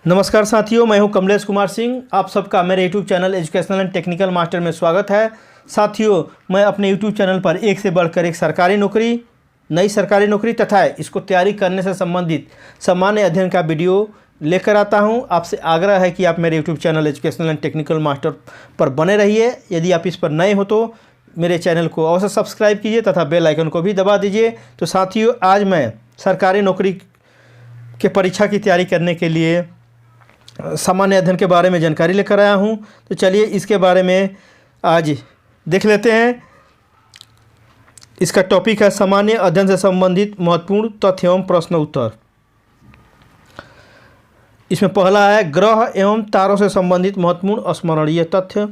नमस्कार साथियों, मैं हूं कमलेश कुमार सिंह। आप सबका मेरे YouTube channel educational and technical master में स्वागत है। साथियों, मैं अपने यूट्यूब चैनल पर एक से बढ़कर एक सरकारी नौकरी, नई सरकारी नौकरी तथा इसको तैयारी करने से संबंधित सामान्य अध्ययन का वीडियो लेकर आता हूं। आपसे आग्रह है कि आप मेरे YouTube channel educational and technical master पर बने रहिए। यदि आप इस पर नए हो तो मेरे चैनल को अवश्य सब्सक्राइब कीजिए तथा बेल आइकन को भी दबा दीजिए। तो साथियों, आज मैं सरकारी नौकरी के परीक्षा की तैयारी करने के लिए सामान्य अध्ययन के बारे में जानकारी लेकर आया हूं। तो चलिए इसके बारे में आज देख लेते हैं। इसका टॉपिक है सामान्य अध्ययन से संबंधित महत्वपूर्ण तथ्य एवं प्रश्न उत्तर। इसमें पहला है ग्रह एवं तारों से संबंधित महत्वपूर्ण स्मरणीय तथ्य।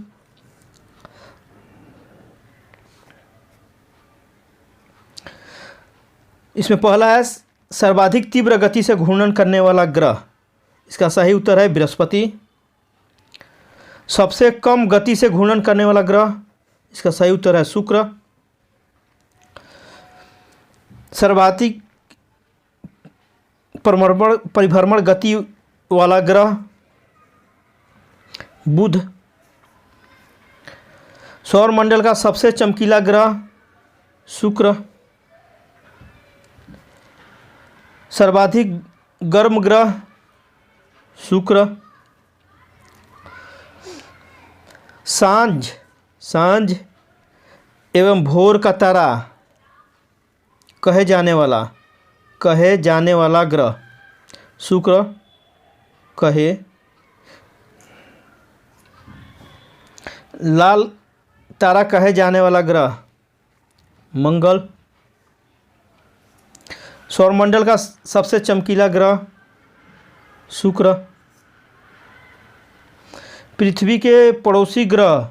इसमें पहला है सर्वाधिक तीव्र गति से घूर्णन करने वाला ग्रह। इसका सही उत्तर है बृहस्पति। सबसे कम गति से घूर्णन करने वाला ग्रह। इसका सही उत्तर है शुक्र। सर्वाधिक परिभ्रमण गति वाला ग्रह बुध। सौरमंडल का सबसे चमकीला ग्रह शुक्र। सर्वाधिक गर्म ग्रह शुक्र। सांझ एवं भोर का तारा कहे जाने वाला ग्रह शुक्र। लाल तारा कहे जाने वाला ग्रह मंगल। सौरमंडल का सबसे चमकीला ग्रह शुक्र। पृथ्वी के पड़ोसी ग्रह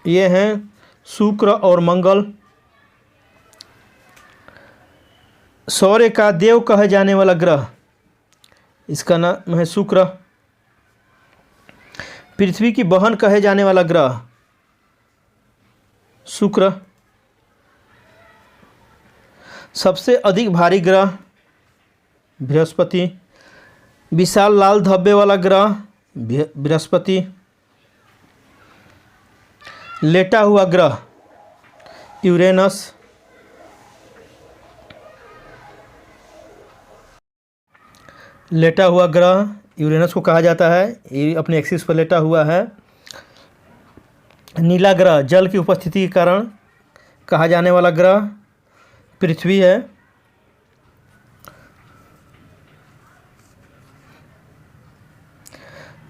ये हैं शुक्र और मंगल। सौर्य का देव कहे जाने वाला ग्रह, इसका नाम है शुक्र। पृथ्वी की बहन कहे जाने वाला ग्रह शुक्र। सबसे अधिक भारी ग्रह बृहस्पति। विशाल लाल धब्बे वाला ग्रह बृहस्पति। लेटा हुआ ग्रह यूरेनस। लेटा हुआ ग्रह यूरेनस को कहा जाता है। ये अपने एक्सिस पर लेटा हुआ है। नीला ग्रह जल की उपस्थिति के कारण कहा जाने वाला ग्रह पृथ्वी है।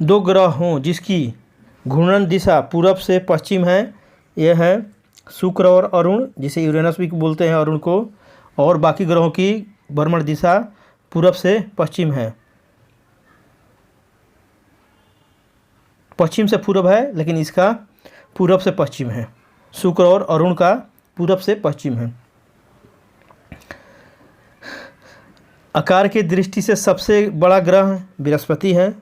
दो ग्रह हों जिसकी घूर्णन दिशा पूरब से पश्चिम है, यह है शुक्र और अरुण, जिसे यूरेनस भी बोलते हैं अरुण को। और बाकी ग्रहों की भ्रमण दिशा पूरब से पश्चिम है। पश्चिम से पूरब है लेकिन इसका पूरब से पश्चिम है। शुक्र और अरुण का पूरब से पश्चिम है। आकार की दृष्टि से सबसे बड़ा ग्रह बृहस्पति है।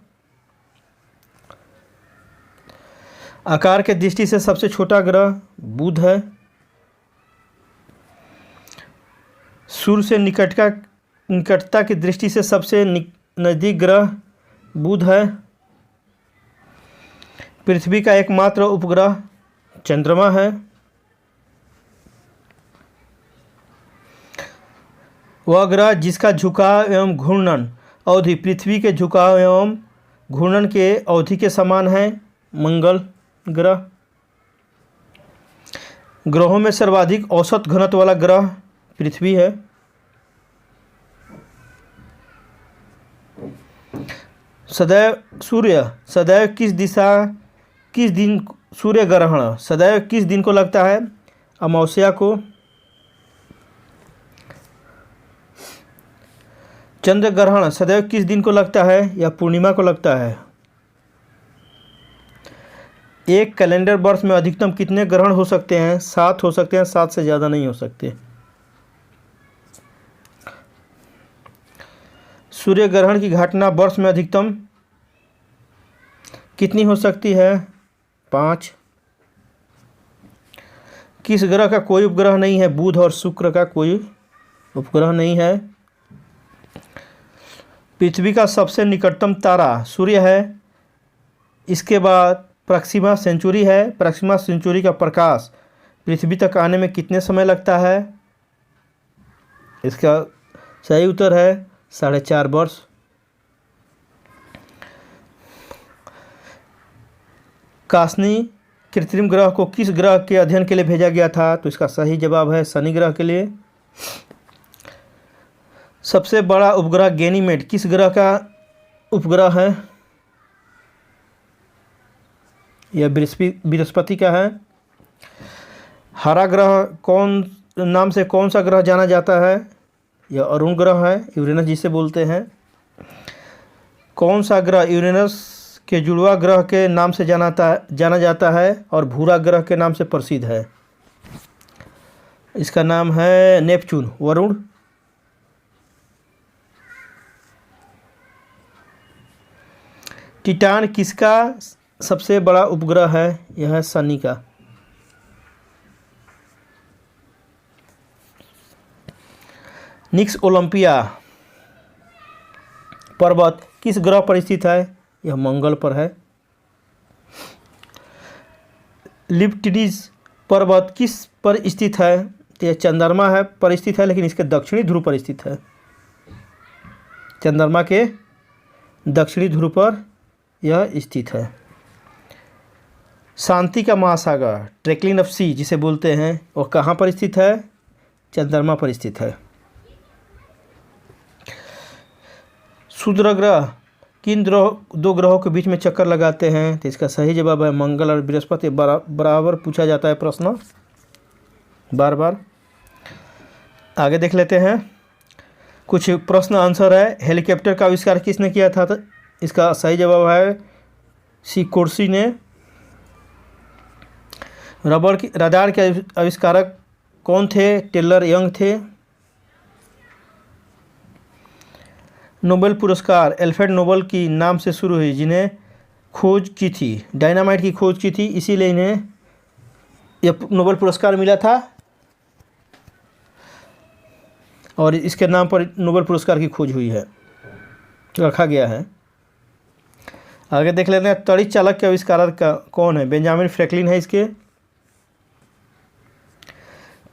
आकार के दृष्टि से सबसे छोटा ग्रह बुध है। सूर्य से निकटता की दृष्टि से सबसे नज़दीक ग्रह बुध है। पृथ्वी का एकमात्र उपग्रह चंद्रमा है। वह ग्रह जिसका झुकाव एवं घूर्णन अवधि पृथ्वी के झुकाव एवं घूर्णन के अवधि के समान है मंगल ग्रह। ग्रहों में सर्वाधिक औसत घनत्व वाला ग्रह पृथ्वी है। सदैव सूर्य ग्रहण सदैव किस दिन को लगता है? अमावस्या को। चंद्र ग्रहण सदैव किस दिन को लगता है या पूर्णिमा को लगता है? एक कैलेंडर वर्ष में अधिकतम कितने ग्रहण हो सकते हैं? 7 हो सकते हैं, 7 से ज़्यादा नहीं हो सकते। सूर्य ग्रहण की घटना वर्ष में अधिकतम कितनी हो सकती है? 5। किस ग्रह का कोई उपग्रह नहीं है? बुध और शुक्र का कोई उपग्रह नहीं है। पृथ्वी का सबसे निकटतम तारा सूर्य है। इसके बाद प्रॉक्सिमा सेंचुरी है। प्रॉक्सिमा सेंचुरी का प्रकाश पृथ्वी तक आने में कितने समय लगता है? इसका सही उत्तर है 4.5 वर्ष। कासनी कृत्रिम ग्रह को किस ग्रह के अध्ययन के लिए भेजा गया था? तो इसका सही जवाब है शनि ग्रह के लिए। सबसे बड़ा उपग्रह गैनीमेड किस ग्रह का उपग्रह है? यह बृहस्पति का है। हरा ग्रह कौन नाम से कौन सा ग्रह जाना जाता है? यह अरुण ग्रह है, यूरेनस जिसे बोलते हैं। कौन सा ग्रह यूरेनस के जुड़वा ग्रह के नाम से जाना जाता है और भूरा ग्रह के नाम से प्रसिद्ध है? इसका नाम है नेपच्यून, वरुण। टिटान किसका सबसे बड़ा उपग्रह है? यह है शनि का। निक्स ओलंपिया पर्वत किस ग्रह पर स्थित है? यह मंगल पर है। लिप्टिडीज पर्वत किस पर स्थित है? तो यह चंद्रमा है पर स्थित है, लेकिन इसके दक्षिणी ध्रुव पर स्थित है। चंद्रमा के दक्षिणी ध्रुव पर यह स्थित है। शांति का महासागर ट्रैक्लिन ऑफ सी जिसे बोलते हैं, वह कहाँ पर स्थित है? चंद्रमा पर स्थित है। क्षुद्र ग्रह किन दो ग्रहों के बीच में चक्कर लगाते हैं? तो इसका सही जवाब है मंगल और बृहस्पति। बराबर पूछा जाता है प्रश्न, बार बार। आगे देख लेते हैं, कुछ प्रश्न आंसर है। हेलीकॉप्टर का आविष्कार किसने किया था? तो इसका सही जवाब है सिकोर्सी ने। रडार के आविष्कारक कौन थे? टेलर यंग थे। नोबेल पुरस्कार एल्फ्रेड नोबेल की नाम से शुरू हुई, जिन्हें खोज की थी, डायनामाइट की खोज की थी, इसीलिए इन्हें यह नोबेल पुरस्कार मिला था और इसके नाम पर नोबेल पुरस्कार की खोज हुई है, रखा गया है। आगे देख लेते हैं, तड़ित चालक के आविष्कारक का कौन है? बेंजामिन फ्रैंकलिन है इसके।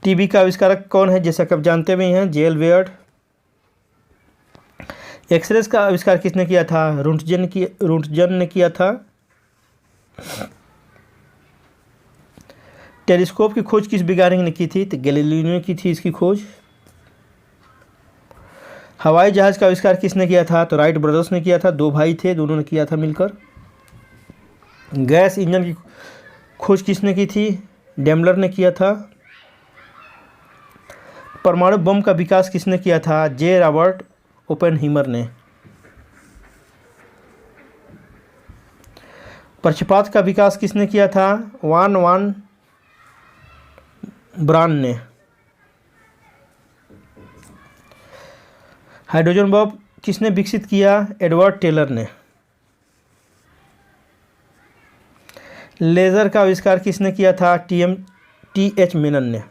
टीवी का आविष्कारक कौन है? जैसा कि आप जानते भी हैं, जेल वेयर्ड। एक्सरेज का आविष्कार किसने किया था? रोंटजन ने किया था। टेलीस्कोप की खोज किस वैज्ञानिक ने की थी? तो गैलीलियो ने की थी इसकी खोज। हवाई जहाज़ का आविष्कार किसने किया था? तो राइट ब्रदर्स ने किया था, 2 भाई थे, दोनों ने किया था मिलकर। गैस इंजन की खोज किसने की थी? डेमलर ने किया था। परमाणु बम का विकास किसने किया था? जे रॉबर्ट ओपेनहीमर ने। पक्षपात का विकास किसने किया था? वान ब्रान ने। हाइड्रोजन बम किसने विकसित किया? एडवर्ड टेलर ने। लेज़र का आविष्कार किसने किया था? टी.एच. मेनन ने।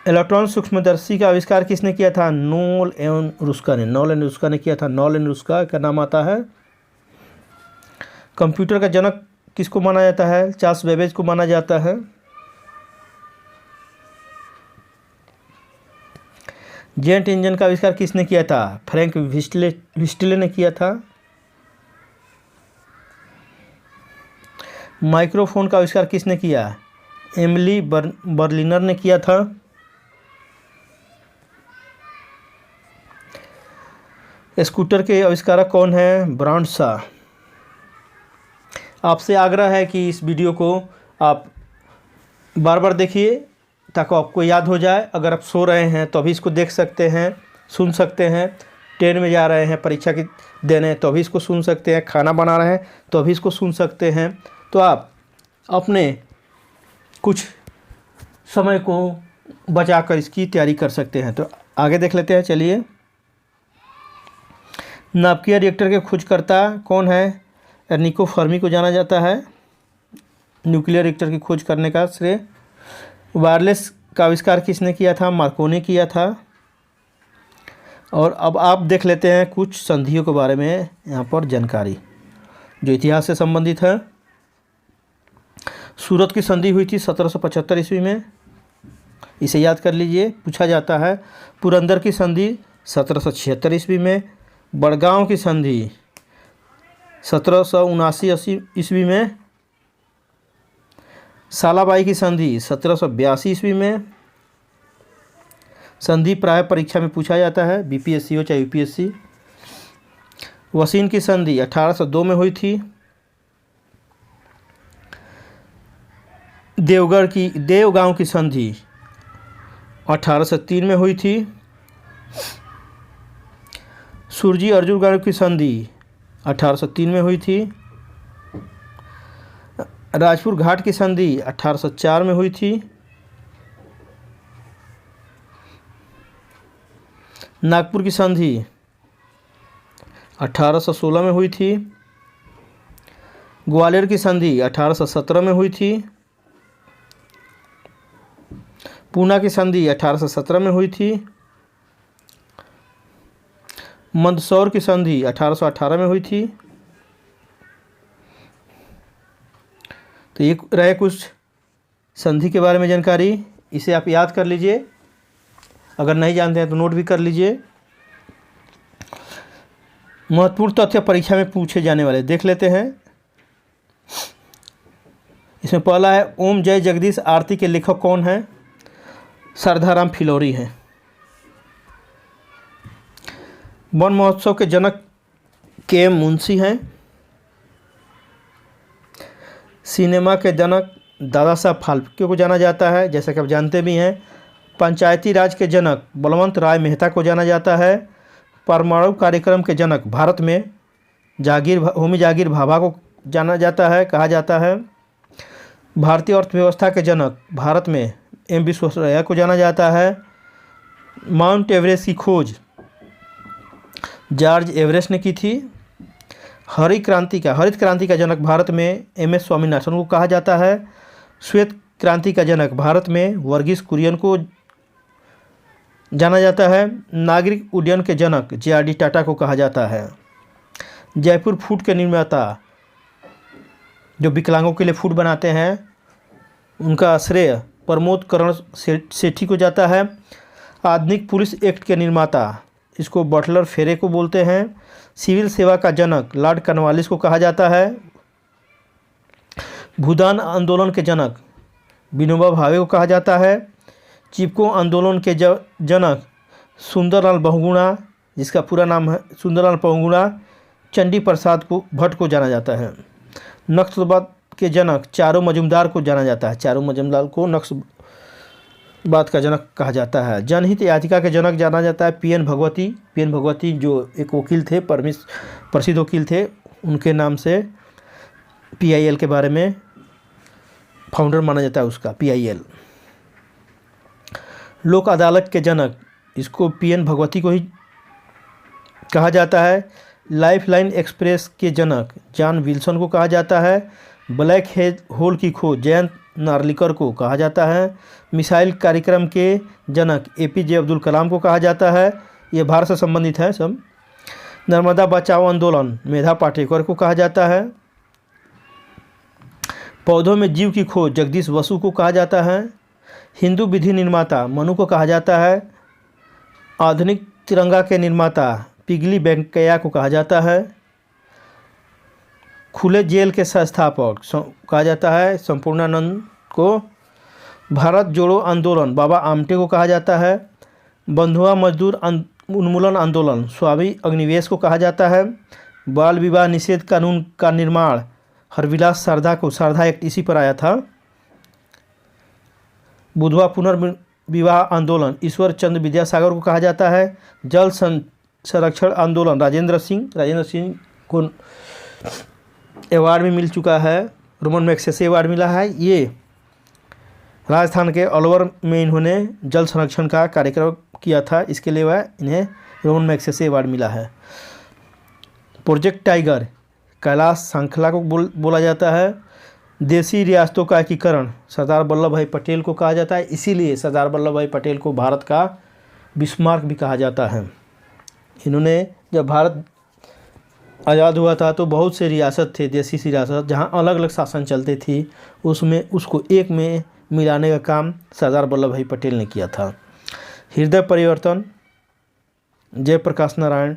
इलेक्ट्रॉन सूक्ष्मदर्शी का आविष्कार किसने किया था? नॉल एन रुस्का ने किया था। नॉल एन रुस्का का नाम आता है। कंप्यूटर का जनक किसको माना जाता है? चार्ल्स बेबेज को माना जाता है। जेट इंजन का आविष्कार किसने किया था? फ्रैंक व्हिस्टले ने किया था। माइक्रोफोन का आविष्कार किसने किया? एमिली बर्लिनर ने किया था। स्कूटर के आविष्कारक कौन है? ब्रांड शा। आपसे आग्रह है कि इस वीडियो को आप बार बार देखिए ताकि आपको याद हो जाए। अगर आप सो रहे हैं तो अभी इसको देख सकते हैं, सुन सकते हैं। ट्रेन में जा रहे हैं परीक्षा की देने तो अभी इसको सुन सकते हैं। खाना बना रहे हैं तो अभी इसको सुन सकते हैं। तो आप अपने कुछ समय को बचाकर इसकी तैयारी कर सकते हैं। तो आगे देख लेते हैं, चलिए। नाभिकीय रिएक्टर के खोजकर्ता कौन है? एर्निको फर्मी को जाना जाता है। न्यूक्लियर रिएक्टर की खोज करने का श्रेय। वायरलेस का आविष्कार किसने किया था? मार्कोनी किया था। और अब आप देख लेते हैं कुछ संधियों के बारे में यहाँ पर जानकारी जो इतिहास से संबंधित है। सूरत की संधि हुई थी 1775 ईस्वी में, इसे याद कर लीजिए, पूछा जाता है। पुरंदर की संधि 1776 ईस्वी में। बड़गांव की संधि 1779 ईस्वी में। सालाबाई की संधि 1782 ईस्वी में। संधि प्राय परीक्षा में पूछा जाता है, बीपीएससी हो चाहे यूपीएससी। वसीन की संधि 1802 में हुई थी। देवगांव की संधि 1803 में हुई थी। सुरजी अर्जुनगढ़ की संधि 1803 में हुई थी। राजपुर घाट की संधि 1804 में हुई थी। नागपुर की संधि 1816 में हुई थी। ग्वालियर की संधि 1817 में हुई थी। पूना की संधि 1817 में हुई थी। मंदसौर की संधि 1818 में हुई थी। तो ये रहे कुछ संधि के बारे में जानकारी, इसे आप याद कर लीजिए, अगर नहीं जानते हैं तो नोट भी कर लीजिए। महत्वपूर्ण तथ्य परीक्षा में पूछे जाने वाले देख लेते हैं। इसमें पहला है, ओम जय जगदीश आरती के लेखक कौन हैं? सरदाराम फिलौरी हैं। वन महोत्सव के जनक के मुंशी हैं। सिनेमा के जनक दादा साहब फाल्के को जाना जाता है, जैसा कि आप जानते भी हैं। पंचायती राज के जनक बलवंत राय मेहता को जाना जाता है। परमाणु कार्यक्रम के जनक भारत में होमी जागीर भाभा को जाना जाता है, कहा जाता है। भारतीय अर्थव्यवस्था के जनक भारत में एम विश्वेश्वरैया को जाना जाता है। माउंट एवरेस्ट की खोज जॉर्ज एवरेस्ट ने की थी। हरित क्रांति का जनक भारत में एम एस स्वामीनाथन को कहा जाता है। श्वेत क्रांति का जनक भारत में वर्गीस कुरियन को जाना जाता है। नागरिक उड्डयन के जनक जे.आर.डी. टाटा को कहा जाता है। जयपुर फूड के निर्माता जो विकलांगों के लिए फूड बनाते हैं, उनका श्रेय प्रमोद करण सेठी को जाता है। आधुनिक पुलिस एक्ट के निर्माता, इसको बटलर फेरे को बोलते हैं। सिविल सेवा का जनक लॉर्ड कॉर्नवालिस को कहा जाता है। भूदान आंदोलन के जनक विनोबा भावे को कहा जाता है। चिपको आंदोलन के जनक सुंदरलाल बहुगुणा, जिसका पूरा नाम है सुंदरलाल बहुगुणा चंडी प्रसाद को भट्ट को जाना जाता है। नक्सलवाद के जनक चारों मजूमदार को जाना जाता है। चारों मजूमदार को नक्सलवाद का जनक कहा जाता है। जनहित याचिका के जनक जाना जाता है पीएन भगवती जो एक वकील थे, प्रसिद्ध वकील थे, उनके नाम से पीआईएल के बारे में फाउंडर माना जाता है उसका, पीआईएल। लोक अदालत के जनक, इसको पीएन भगवती को ही कहा जाता है। लाइफलाइन एक्सप्रेस के जनक जॉन विल्सन को कहा जाता है। ब्लैक होल की खोज जयंत नार्लिकर को कहा जाता है। मिसाइल कार्यक्रम के जनक एपीजे अब्दुल कलाम को कहा जाता है। ये भारत से संबंधित है सब। नर्मदा बचाओ आंदोलन मेधा पाटेकर को कहा जाता है। पौधों में जीव की खोज जगदीश बसु को कहा जाता है। हिंदू विधि निर्माता मनु को कहा जाता है। आधुनिक तिरंगा के निर्माता पिगली वेंकैया को कहा जाता है। खुले जेल के संस्थापक कहा जाता है संपूर्णानंद को। भारत जोड़ो आंदोलन बाबा आमटे को कहा जाता है। बंधुआ मजदूर उन्मूलन आंदोलन स्वामी अग्निवेश को कहा जाता है। बाल विवाह निषेध कानून का निर्माण हरविलास सारदा एक्ट इसी पर आया था। बुधवा पुनर्विवाह आंदोलन ईश्वर चंद्र विद्यासागर को कहा जाता है। जल संरक्षण आंदोलन राजेंद्र सिंह को अवार्ड भी मिल चुका है, रोमन मैग्सेसे अवार्ड मिला है। ये राजस्थान के अलवर में इन्होंने जल संरक्षण का कार्यक्रम किया था, इसके लिए वह इन्हें रोमन मैग्सेसे अवार्ड मिला है। प्रोजेक्ट टाइगर कैलाश श्रृंखला को बोला जाता है। देशी रियासतों का एकीकरण सरदार वल्लभ भाई पटेल को कहा जाता है, इसीलिए सरदार वल्लभ भाई पटेल को भारत का बिस्मार्क भी कहा जाता है। इन्होंने जब भारत आज़ाद हुआ था तो बहुत से रियासत थे, देसी सी रियासत जहाँ अलग अलग शासन चलते थी, उसमें उसको एक में मिलाने का काम सरदार वल्लभ भाई पटेल ने किया था। हृदय परिवर्तन, जयप्रकाश नारायण।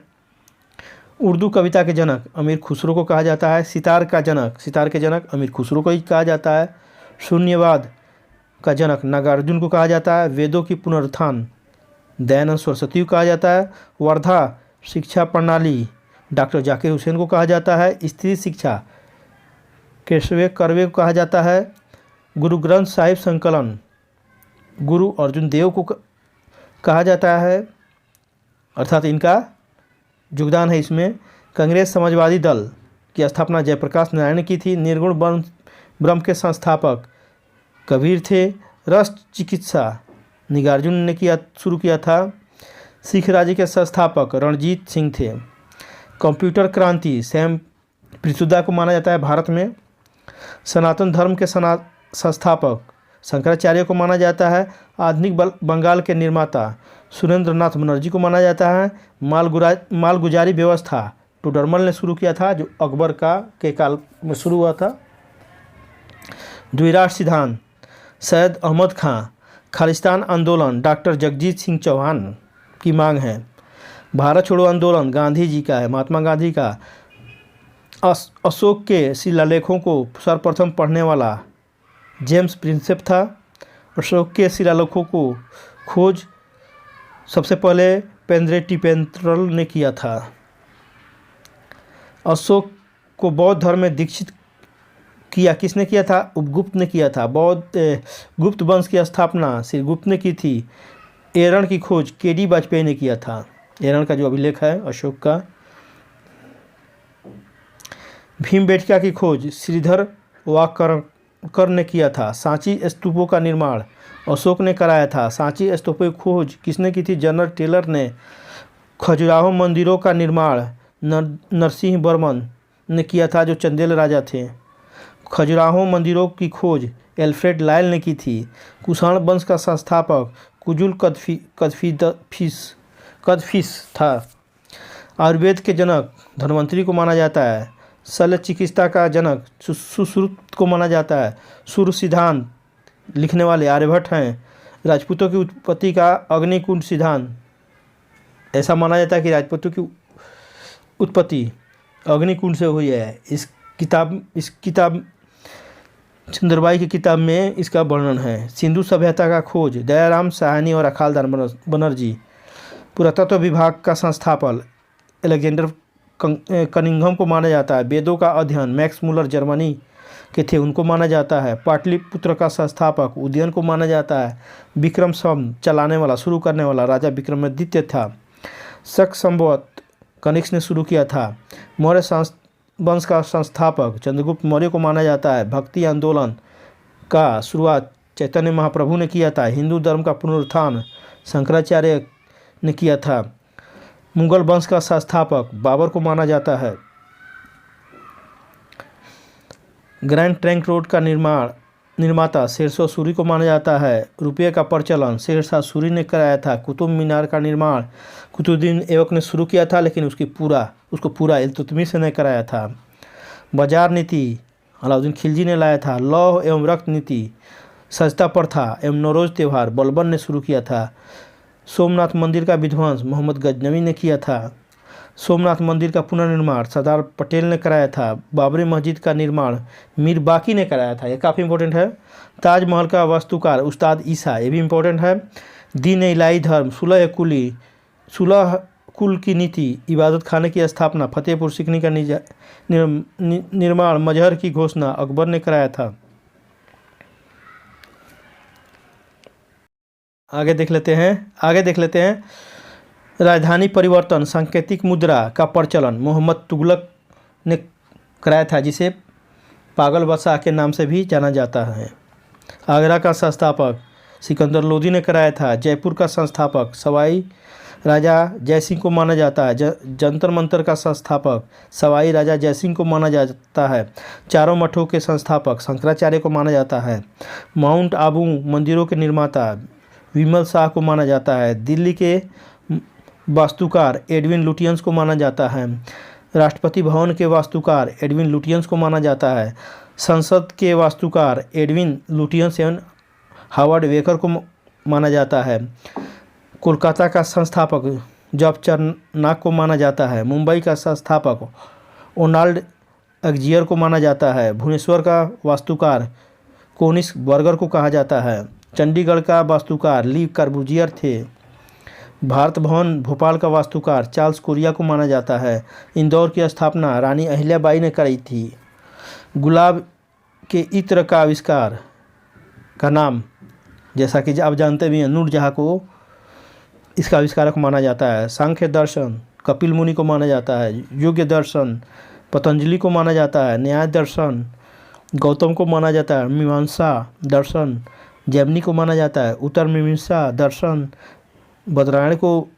उर्दू कविता के जनक अमीर खुसरो को कहा जाता है। सितार के जनक अमीर खुसरो को ही कहा जाता है। शून्यवाद का जनक नागार्जुन को कहा जाता है। वेदों की पुनरुत्थान दयानंद सरस्वती को कहा जाता है। वर्धा शिक्षा प्रणाली डॉक्टर जाकिर हुसैन को कहा जाता है। स्त्री शिक्षा केशव कर्वे को कहा जाता है। गुरु ग्रंथ साहिब संकलन गुरु अर्जुन देव को कहा जाता है, अर्थात इनका योगदान है इसमें। कांग्रेस समाजवादी दल की स्थापना जयप्रकाश नारायण ने की थी। निर्गुण ब्रह्म के संस्थापक कबीर थे। राष्ट्र चिकित्सा नागार्जुन ने शुरू किया था। सिख राज्य के संस्थापक रणजीत सिंह थे। कंप्यूटर क्रांति सैम पित्रोदा को माना जाता है भारत में। सनातन धर्म के संस्थापक शंकराचार्य को माना जाता है। आधुनिक बंगाल के निर्माता सुरेंद्र नाथ बनर्जी को माना जाता है। मालगुजारी व्यवस्था टोडरमल ने शुरू किया था, जो अकबर के काल में शुरू हुआ था। द्विराष्ट्र सिद्धांत सैयद अहमद खां। खालिस्तान आंदोलन डॉक्टर जगजीत सिंह चौहान की मांग है। भारत छोड़ो आंदोलन गांधी जी का है, महात्मा गांधी का। अशोक के शिलालेखों को सर्वप्रथम पढ़ने वाला जेम्स प्रिंसेप था। अशोक के शिलालेखों को खोज सबसे पहले पेंद्रेटिपेंत्रल ने किया था। अशोक को बौद्ध धर्म में दीक्षित किया किसने किया था? उपगुप्त ने किया था। गुप्त वंश की स्थापना श्री गुप्त ने की थी। एरण की खोज केडी वाजपेयी ने किया था। एरण का जो अभिलेख है अशोक का। भीमबेटका की खोज श्रीधर वाकरकर ने किया था। सांची स्तूपों का निर्माण अशोक ने कराया था। सांची स्तूपों की खोज किसने की थी? जनरल टेलर ने। खजुराहो मंदिरों का निर्माण नरसिंह वर्मन ने किया था, जो चंदेल राजा थे। खजुराहो मंदिरों की खोज एल्फ्रेड लायल ने की थी। कुषाण वंश का संस्थापक कुजुल कदफिस था। आयुर्वेद के जनक धन्वंतरी को माना जाता है। शल्य चिकित्सा का जनक सुश्रुत को माना जाता है। सूर्य सिद्धांत लिखने वाले आर्यभट्ट हैं। राजपूतों की उत्पत्ति का अग्निकुंड सिद्धांत, ऐसा माना जाता है कि राजपूतों की उत्पत्ति अग्निकुंड से हुई है। इस किताब चंद्रबाई की किताब में इसका वर्णन है। सिंधु सभ्यता का खोज दयाराम साहनी और अखालदार बनर्जी। पुरातत्व विभाग का संस्थापक एलेक्जेंडर कनिंघम को माना जाता है। वेदों का अध्ययन मैक्स मुलर जर्मनी के थे, उनको माना जाता है। पाटलिपुत्र का संस्थापक उदयन को माना जाता है। विक्रम संवत चलाने वाला शुरू करने वाला राजा विक्रमादित्य था। शक संवत कनिष्क ने शुरू किया था। मौर्य वंश का संस्थापक चंद्रगुप्त मौर्य को माना जाता है। भक्ति आंदोलन का शुरुआत चैतन्य महाप्रभु ने किया था। हिंदू धर्म का पुनरुत्थान शंकराचार्य ने किया था। मुगल वंश का संस्थापक बाबर को माना जाता है। ग्रैंड ट्रंक रोड का निर्माता शेरशाह सूरी को माना जाता है। रुपये का प्रचलन शेरशाह सूरी ने कराया था। कुतुब मीनार का निर्माण कुतुबुद्दीन ऐबक ने शुरू किया था, लेकिन उसको पूरा इल्तुतमिश ने कराया था। बाजार नीति अलाउद्दीन खिलजी ने लाया था। लौह एवं रक्त नीति सजता प्रथा एवं नौरोज त्यौहार बलबन ने शुरू किया था। सोमनाथ मंदिर का विध्वंस मोहम्मद गजनवी ने किया था। सोमनाथ मंदिर का पुनर्निर्माण सरदार पटेल ने कराया था। बाबरी मस्जिद का निर्माण मीर बाकी ने कराया था, ये काफ़ी इंपॉर्टेंट है। ताजमहल का वास्तुकार उस्ताद ईसा, ये भी इम्पोर्टेंट है। दीन इलाही धर्म सुलह कुल की नीति इबादत खाने की स्थापना फतेहपुर सिकनी का निर्माण मजहर की घोषणा अकबर ने कराया था। आगे देख लेते हैं राजधानी परिवर्तन सांकेतिक मुद्रा का प्रचलन मोहम्मद तुगलक ने कराया था, जिसे पागल बादशाह के नाम से भी जाना जाता है। आगरा का संस्थापक सिकंदर लोदी ने कराया था। जयपुर का संस्थापक सवाई राजा जयसिंह को माना जाता है। जंतर मंतर का संस्थापक सवाई राजा जयसिंह को माना जाता है। चारों मठों के संस्थापक शंकराचार्य को माना जाता है। माउंट आबू मंदिरों के निर्माता विमल शाह को माना जाता है। दिल्ली के वास्तुकार एडविन लुटियंस को माना जाता है। राष्ट्रपति भवन के वास्तुकार एडविन लुटियंस को माना जाता है। संसद के वास्तुकार एडविन लुटियंस एवं हावर्ड वेकर को माना जाता है। कोलकाता का संस्थापक जॉब चरनाक को माना जाता है। मुंबई का संस्थापक ओनाल्ड अगजियर को माना जाता है। भुवनेश्वर का वास्तुकार कोनिस बर्गर को कहा जाता है। चंडीगढ़ का वास्तुकार ली कार्बूजियर थे। भारत भवन भोपाल का वास्तुकार चार्ल्स कोरिया को माना जाता है। इंदौर की स्थापना रानी अहिल्याबाई ने कराई थी। गुलाब के इत्र का आविष्कार का नाम, जैसा कि आप जानते भी हैं, नूरजहाँ को इसका आविष्कारक माना जाता है। सांख्य दर्शन कपिल मुनि को माना जाता है। योग्य दर्शन पतंजलि को माना जाता है। न्याय दर्शन गौतम को माना जाता है। मीमांसा दर्शन जैमिनी को माना जाता है। उत्तर मीमांसा दर्शन बदरायण को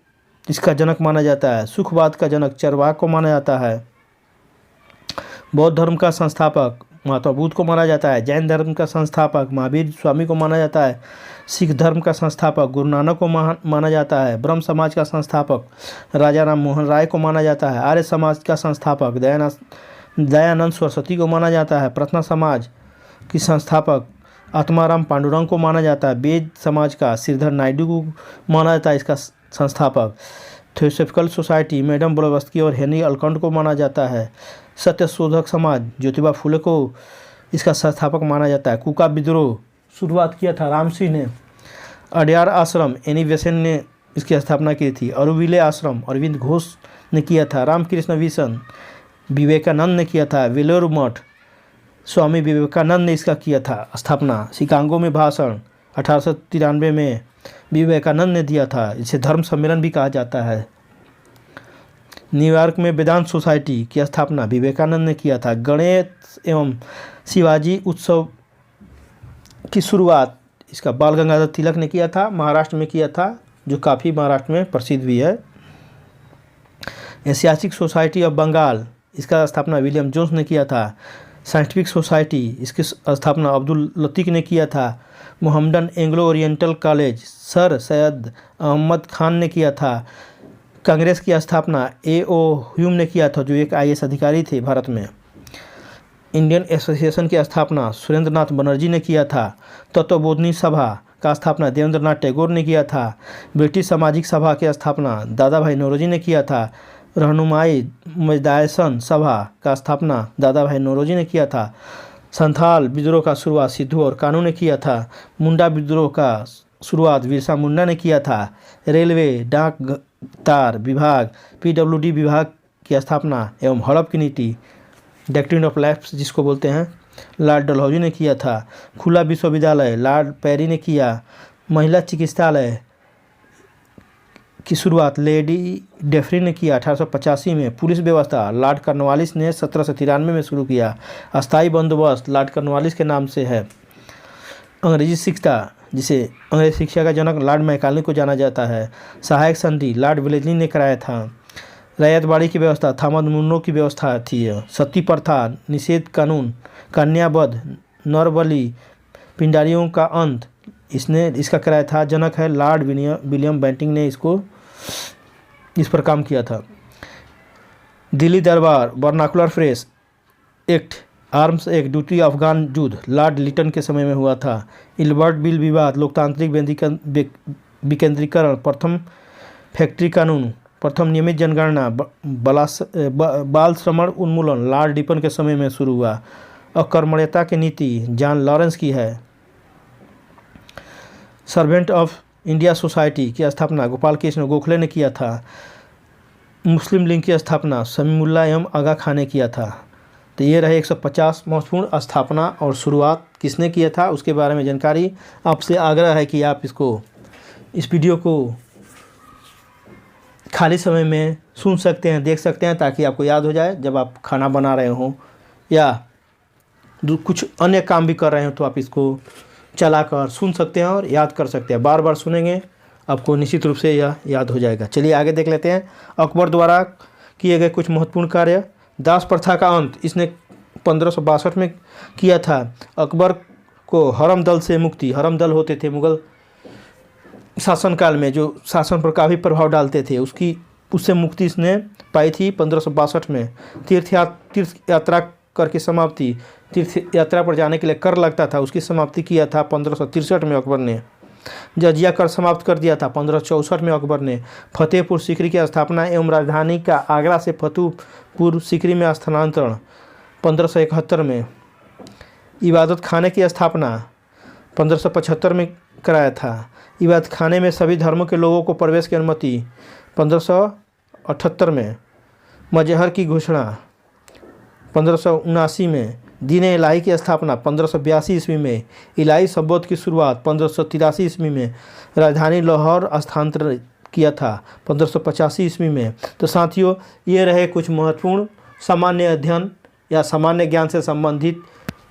इसका जनक माना जाता है। सुखवाद का जनक चरवाक को माना जाता है। बौद्ध धर्म का संस्थापक महात्मा बुद्ध को माना जाता है। जैन धर्म का संस्थापक महावीर स्वामी को माना जाता है। सिख धर्म का संस्थापक गुरु नानक को माना जाता है। ब्रह्म समाज का संस्थापक राजा राम मोहन राय को माना जाता है। आर्य समाज का संस्थापक दयानंद सरस्वती को माना जाता है। प्रार्थना समाज की संस्थापक आत्माराम पांडुरंग को माना जाता है। वेद समाज का श्रीधर नायडू को माना जाता है इसका संस्थापक। थियोसॉफिकल सोसाइटी मैडम ब्लवत्सकी और हेनरी अल्कंट को माना जाता है। सत्य शोधक समाज ज्योतिबा फुले को इसका संस्थापक माना जाता है। कुका विद्रोह शुरुआत किया था राम सिंह ने। अड्यार आश्रम एनी बेसेंट ने इसकी स्थापना की थी। अरुविले आश्रम अरविंद घोष ने किया था। रामकृष्ण मिशन विवेकानंद ने किया था। वेलोर मठ स्वामी विवेकानंद ने इसका किया था स्थापना। शिकागो में भाषण 1893 में विवेकानंद ने दिया था। इसे धर्म सम्मेलन भी कहा जाता है। न्यूयॉर्क में वेदांत सोसाइटी की स्थापना विवेकानंद ने किया था। गणेश एवं शिवाजी उत्सव की शुरुआत इसका बाल गंगाधर तिलक ने किया था। महाराष्ट्र में किया था, जो काफ़ी महाराष्ट्र में प्रसिद्ध भी है। एशियाटिक सोसाइटी ऑफ बंगाल इसका स्थापना विलियम जोन्स ने किया था। साइंटिफिक सोसाइटी इसकी स्थापना अब्दुल लतीफ़ ने किया था। Mohammedan Anglo Oriental College sir Syed Ahmad Khan ने किया था। कांग्रेस की स्थापना A.O. ह्यूम ने किया था, जो एक IAS अधिकारी थे भारत में। इंडियन एसोसिएशन की स्थापना सुरेंद्रनाथ बनर्जी ने किया था। तत्वबोधिनी सभा का स्थापना देवेंद्रनाथ टैगोर ने किया था। ब्रिटिश सामाजिक सभा की स्थापना दादा भाई नौरोजी ने किया था। रहनुमाई मजदायसन सभा का स्थापना दादा भाई नौरोजी ने किया था। संथाल विद्रोह का शुरुआत सिद्धू और कानू ने किया था। मुंडा विद्रोह का शुरुआत बिरसा मुंडा ने किया था। रेलवे डाक तार विभाग PWD विभाग की स्थापना एवं हड़प की नीति डॉक्ट्रिन ऑफ लाइफ जिसको बोलते हैं लॉर्ड डलहौजी ने किया था। खुला विश्वविद्यालय लॉर्ड पेरी ने किया। महिला चिकित्सालय की शुरुआत लेडी डेफरी ने किया 1885 में। पुलिस व्यवस्था लॉर्ड कॉर्नवालिस ने 1793 में शुरू किया। अस्थायी बंदोबस्त लॉर्ड कॉर्नवालिस के नाम से है। अंग्रेजी शिक्षा, जिसे अंग्रेजी शिक्षा का जनक लॉर्ड मैकाले को जाना जाता है। सहायक संधि लॉर्ड वेलेस्ली ने कराया था। रैयतबाड़ी की व्यवस्था थॉमस मुनरो की व्यवस्था थी। सती प्रथा निषेध कानून, कन्यावध, नरबली, पिंडारियों का अंत इसका कराया था। जनक है लॉर्ड विलियम बेंटिंग ने इस पर काम किया था। दिल्ली दरबार vernacular fresh act arms act duty Afghan युद्ध लॉर्ड लिटन के समय में हुआ था। इल्बर्ट बिल विवाद लोकतांत्रिक विकेंद्रीकरण प्रथम फैक्ट्री कानून प्रथम नियमित जनगणना बाल श्रमण उन्मूलन लॉर्ड डिपन के समय में शुरू हुआ। अकर्मण्यता की नीति जॉन लॉरेंस की है। सर्वेंट ऑफ इंडिया सोसाइटी की स्थापना गोपाल कृष्ण गोखले ने किया था। मुस्लिम लीग की स्थापना समीमुल्लाह एवं आगा खान ने किया था। तो ये रहे 150 महत्वपूर्ण स्थापना और शुरुआत किसने किया था उसके बारे में जानकारी। आपसे आग्रह है कि आप इस वीडियो को खाली समय में सुन सकते हैं, देख सकते हैं, ताकि आपको याद हो जाए जब आप खाना बना रहे हों या कुछ अन्य काम भी कर रहे हो, तो आप इसको चलाकर सुन सकते हैं और याद कर सकते हैं। बार बार सुनेंगे आपको निश्चित रूप से यह याद हो जाएगा। चलिए आगे देख लेते हैं। अकबर द्वारा किए गए कुछ महत्वपूर्ण कार्य। दास प्रथा का अंत इसने 1562 में किया था। अकबर को हरम दल से मुक्ति, हरम दल होते थे मुगल शासनकाल में जो शासन पर काफ़ी प्रभाव डालते थे, उससे मुक्ति इसने पाई थी 1562 में। तीर्थ यात्रा करके समाप्ति, तीर्थ यात्रा पर जाने के लिए कर लगता था, उसकी समाप्ति किया था 1563 में अकबर ने। जजिया कर समाप्त कर दिया था 1564 में अकबर ने। फतेहपुर सीकरी की स्थापना एवं राजधानी का आगरा से फतेहपुर सीकरी में स्थानांतरण 1571 में। इबादत खाने की स्थापना 1575 में कराया था। इबादत खाने में सभी धर्मों के लोगों को प्रवेश की अनुमति 1578 में। मजहर की घोषणा 1579 में। दीन इलाही की स्थापना 1582 ईस्वी में। इलाही संबोध की शुरुआत 1583 ईस्वी में। राजधानी लाहौर स्थानांतरित किया था 1585 ईस्वी में। तो साथियों, ये रहे कुछ महत्वपूर्ण सामान्य अध्ययन या सामान्य ज्ञान से संबंधित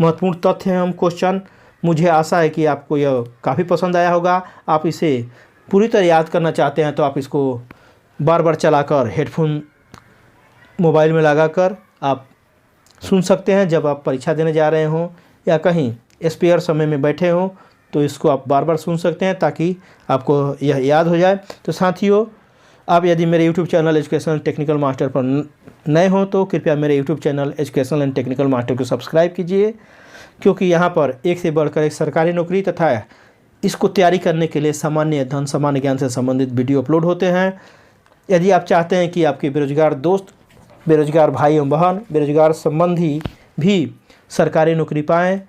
महत्वपूर्ण तथ्य एवं क्वेश्चन। मुझे आशा है कि आपको यह काफ़ी पसंद आया होगा। आप इसे पूरी तरह याद करना चाहते हैं तो आप इसको बार बार चलाकर हेडफोन मोबाइल में लगाकर आप सुन सकते हैं। जब आप परीक्षा देने जा रहे हों या कहीं स्पेयर समय में बैठे हों तो इसको आप बार बार सुन सकते हैं ताकि आपको यह याद हो जाए। तो साथियों, आप यदि मेरे YouTube channel educational technical master पर नए हों तो कृपया मेरे YouTube channel educational and technical master को सब्सक्राइब कीजिए, क्योंकि यहाँ पर एक से बढ़कर एक सरकारी नौकरी तथा इसको तैयारी करने के लिए सामान्य अध्ययन, सामान्य ज्ञान से संबंधित वीडियो अपलोड होते हैं। यदि आप चाहते हैं कि आपके बेरोजगार दोस्त, बेरोजगार भाई एवं बहन, बेरोजगार संबंधी भी सरकारी नौकरी पाएँ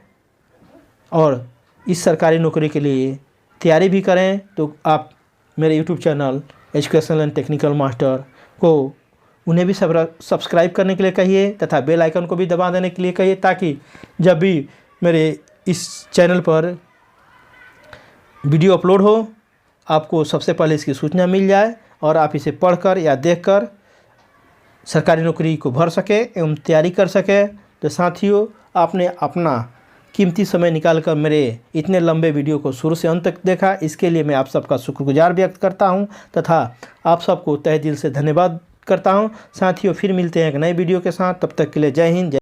और इस सरकारी नौकरी के लिए तैयारी भी करें, तो आप मेरे YouTube channel educational and technical master को उन्हें भी सब्सक्राइब करने के लिए कहिए तथा बेल आइकन को भी दबा देने के लिए कहिए, ताकि जब भी मेरे इस चैनल पर वीडियो अपलोड हो आपको सबसे पहले इसकी सूचना मिल जाए और आप इसे पढ़कर या देखकर सरकारी नौकरी को भर सके एवं तैयारी कर सके। तो साथियों, आपने अपना कीमती समय निकालकर मेरे इतने लंबे वीडियो को शुरू से अंत तक देखा, इसके लिए मैं आप सबका शुक्रगुजार व्यक्त करता हूं तथा आप सबको तहे दिल से धन्यवाद करता हूं। साथियों, फिर मिलते हैं एक नए वीडियो के साथ। तब तक के लिए जय हिंद।